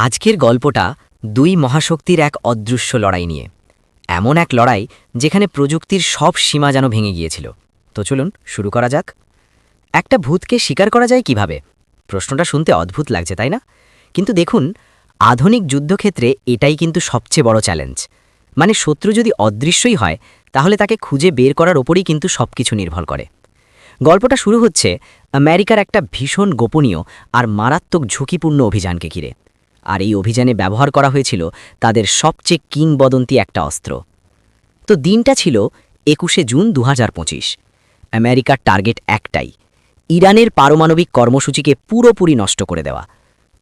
আজকের গল্পটা দুই মহাশক্তির এক অদৃশ্য লড়াই নিয়ে। এমন এক লড়াই যেখানে প্রযুক্তির সব সীমা যেন ভেঙে গিয়েছিল। তো চলুন শুরু করা যাক। একটা ভূতকে শিকার করা যায় কিভাবে? প্রশ্নটা শুনতে অদ্ভুত লাগছে, তাই না? কিন্তু দেখুন, আধুনিক যুদ্ধক্ষেত্রে এটাই কিন্তু সবচেয়ে বড় চ্যালেঞ্জ। মানে শত্রু যদি অদৃশ্যই হয়, তাহলে তাকে খুঁজে বের করার ওপরই কিন্তু সবকিছু নির্ভর করে। গল্পটা শুরু হচ্ছে আমেরিকার একটা ভীষণ গোপনীয় আর মারাত্মক ঝুঁকিপূর্ণ অভিযানকে ঘিরে। আর এই অভিযানে ব্যবহার করা হয়েছিল তাদের সবচেয়ে কিংবদন্তি একটা অস্ত্র। তো দিনটা ছিল ২১শে জুন ২০২৫। আমেরিকার টার্গেট একটাই, ইরানের পারমাণবিক কর্মসূচিকে পুরোপুরি নষ্ট করে দেওয়া।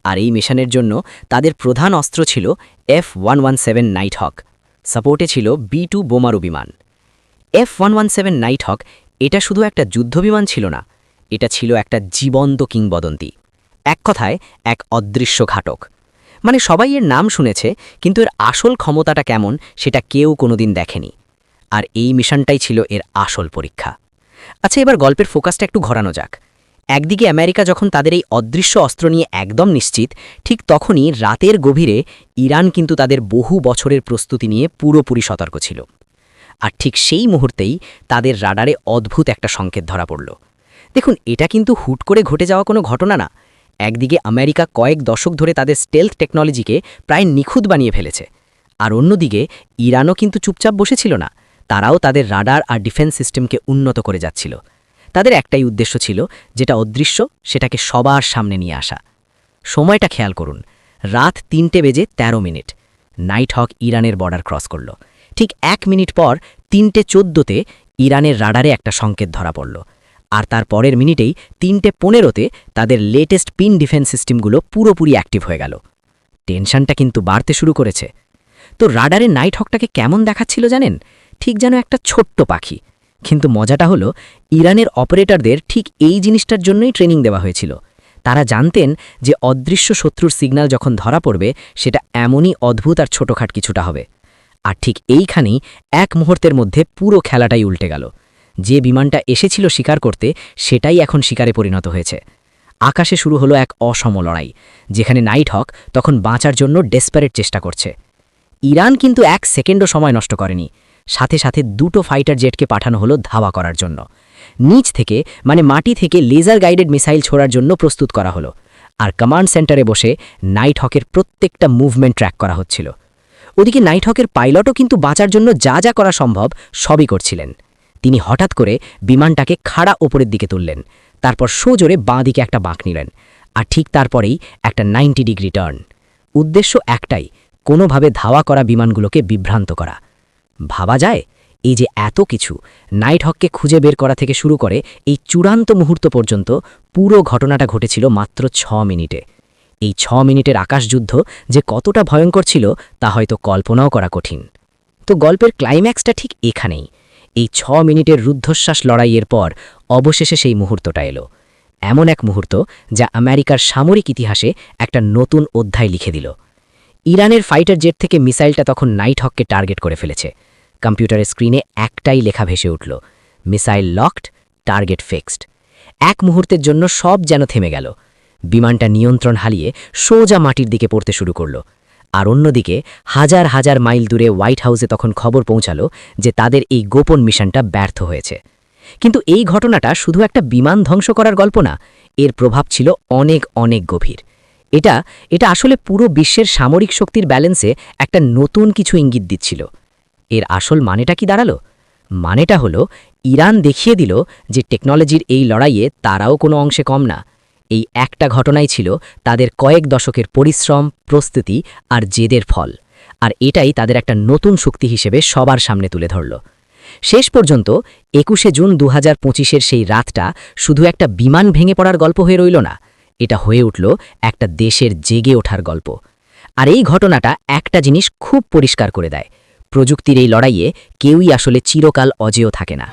আর এই মিশনের জন্য তাদের প্রধান অস্ত্র ছিল F-117 নাইটহক, সাপোর্টে ছিল B-2 বোমারু বিমান। F-117 নাইটহক এটা শুধু একটা যুদ্ধবিমান ছিল না, এটা ছিল একটা জীবন্ত কিংবদন্তি। এক কথায় এক অদৃশ্য ঘাতক। মানে সবাই এর নাম শুনেছে, কিন্তু এর আসল ক্ষমতাটা কেমন সেটা কেউ কোনোদিন দেখেনি। আর এই মিশনটাই ছিল এর আসল পরীক্ষা। আচ্ছা, এবার গল্পের ফোকাসটা একটু ঘোরানো যাক। একদিকে আমেরিকা যখন তাদের এই অদৃশ্য অস্ত্র নিয়ে একদম নিশ্চিত, ঠিক তখনই রাতের গভীরে ইরান কিন্তু তাদের বহু বছরের প্রস্তুতি নিয়ে পুরোপুরি সতর্ক ছিল। আর ঠিক সেই মুহূর্তেই তাদের রাডারে অদ্ভুত একটা সংকেত ধরা পড়ল। দেখুন, এটা কিন্তু হুট করে ঘটে যাওয়া কোনো ঘটনা না। একদিকে আমেরিকা কয়েক দশক ধরে তাদের স্টেলথ টেকনোলজিকে প্রায় নিখুঁত বানিয়ে ফেলেছে, আর অন্যদিকে ইরানও কিন্তু চুপচাপ বসেছিল না। তারাও তাদের রাডার আর ডিফেন্স সিস্টেমকে উন্নত করে যাচ্ছিল। তাদের একটাই উদ্দেশ্য ছিল, যেটা অদৃশ্য সেটাকে সবার সামনে নিয়ে আসা। সময়টা খেয়াল করুন, রাত 3:13। নাইটহক ইরানের বর্ডার ক্রস করল। ঠিক 1 মিনিট পর 3:14 ইরানের রাডারে একটা সংকেত ধরা পড়ল। আর তার পরের মিনিটেই 3:15 তাদের লেটেস্ট পিন ডিফেন্স সিস্টেমগুলো পুরোপুরি অ্যাক্টিভ হয়ে গেল। টেনশনটা কিন্তু বাড়তে শুরু করেছে। তো রাডারে নাইটহকটাকে কেমন দেখাচ্ছিল জানেন? ঠিক যেন একটা ছোট্ট পাখি। কিন্তু মজাটা হলো, ইরানের অপারেটরদের ঠিক এই জিনিসটার জন্যই ট্রেনিং দেওয়া হয়েছিল। তারা জানতেন যে অদৃশ্য শত্রুর সিগন্যাল যখন ধরা পড়বে, সেটা এমনই অদ্ভুত আর ছোটখাট কিছুটা হবে। আর ঠিক এইখানেই এক মুহূর্তের মধ্যে পুরো খেলাটাই উল্টে গেল। যে বিমানটা এসেছিল শিকার করতে, সেটাই এখন শিকারে পরিণত হয়েছে। আকাশে শুরু হলো এক অসম লড়াই, যেখানে নাইটহক তখন বাঁচার জন্য ডেসপারেট চেষ্টা করছে। ইরান কিন্তু 1 সেকেন্ডও সময় নষ্ট করেনি। সাথে সাথে 2টো ফাইটার জেটকে পাঠানো হলো ধাওয়া করার জন্য। নিচ থেকে, মানে মাটি থেকে লেজার গাইডেড মিসাইল ছোড়ার জন্য প্রস্তুত করা হলো। আর কমান্ড সেন্টারে বসে নাইটহকের প্রত্যেকটা মুভমেন্ট ট্র্যাক করা হচ্ছিল। ওদিকে নাইটহকের পাইলটও কিন্তু বাঁচার জন্য যা যা করা সম্ভব সবই করছিলেন। তিনি হঠাৎ করে বিমানটাকে খাড়া ওপরের দিকে তুললেন, তারপর সোজোরে বাঁ দিকে একটা বাঁক নিলেন, আর ঠিক তারপরেই একটা 90 ডিগ্রি টার্ন। উদ্দেশ্য একটাই, কোনোভাবে ধাওয়া করা বিমানগুলোকে বিভ্রান্ত করা। ভাবা যায়, এই যে এত কিছু, নাইটহককে খুঁজে বের করা থেকে শুরু করে এই চূড়ান্ত মুহূর্ত পর্যন্ত পুরো ঘটনাটা ঘটেছিল মাত্র 6 মিনিটে। এই 6 মিনিটের আকাশযুদ্ধ যে কতটা ভয়ঙ্কর ছিল, তা হয়তো কল্পনাও করা কঠিন। তো গল্পের ক্লাইম্যাক্সটা ঠিক এখানেই। এই 6 মিনিটের রুদ্ধশ্বাস লড়াইয়ের পর অবশেষে সেই মুহূর্তটা এলো। এমন এক মুহূর্ত যা আমেরিকার সামরিক ইতিহাসে একটা নতুন অধ্যায় লিখে দিল। ইরানের ফাইটার জেট থেকে মিসাইলটা তখন নাইটহককে টার্গেট করে ফেলেছে। কম্পিউটারের স্ক্রিনে একটাই লেখা ভেসে উঠল, মিসাইল লকড, টার্গেট ফিক্সড। এক মুহূর্তের জন্য সব যেন থেমে গেল। বিমানটা নিয়ন্ত্রণ হারিয়ে সোজা মাটির দিকে পড়তে শুরু করল। আর অন্যদিকে হাজার হাজার মাইল দূরে হোয়াইট হাউসে তখন খবর পৌঁছালো যে তাদের এই গোপন মিশনটা ব্যর্থ হয়েছে। কিন্তু এই ঘটনাটা শুধু একটা বিমান ধ্বংস করার গল্প না, এর প্রভাব ছিল অনেক অনেক গভীর। এটা আসলে পুরো বিশ্বের সামরিক শক্তির ব্যালেন্সে একটা নতুন কিছু ইঙ্গিত দিচ্ছিল। এর আসল মানেটা কি দাঁড়ালো? মানেটা হলো, ইরান দেখিয়ে দিল যে টেকনোলজির এই লড়াইয়ে তারাও কোনো অংশে কম না। এই একটা ঘটনাই ছিল তাদের কয়েক দশকের পরিশ্রম, প্রস্তুতি আর জেদের ফল। আর এটাই তাদের একটা নতুন শক্তি হিসেবে সবার সামনে তুলে ধরল। শেষ পর্যন্ত ২১শে জুন ২০২৫-এর সেই রাতটা শুধু একটা বিমান ভেঙে পড়ার গল্প হয়ে রইল না, এটা হয়ে উঠল একটা দেশের জেগে ওঠার গল্প। আর এই ঘটনাটা একটা জিনিস খুব পরিষ্কার করে দেয়, প্রযুক্তির এই লড়াইয়ে কেউই আসলে চিরকাল অজেয় থাকে না।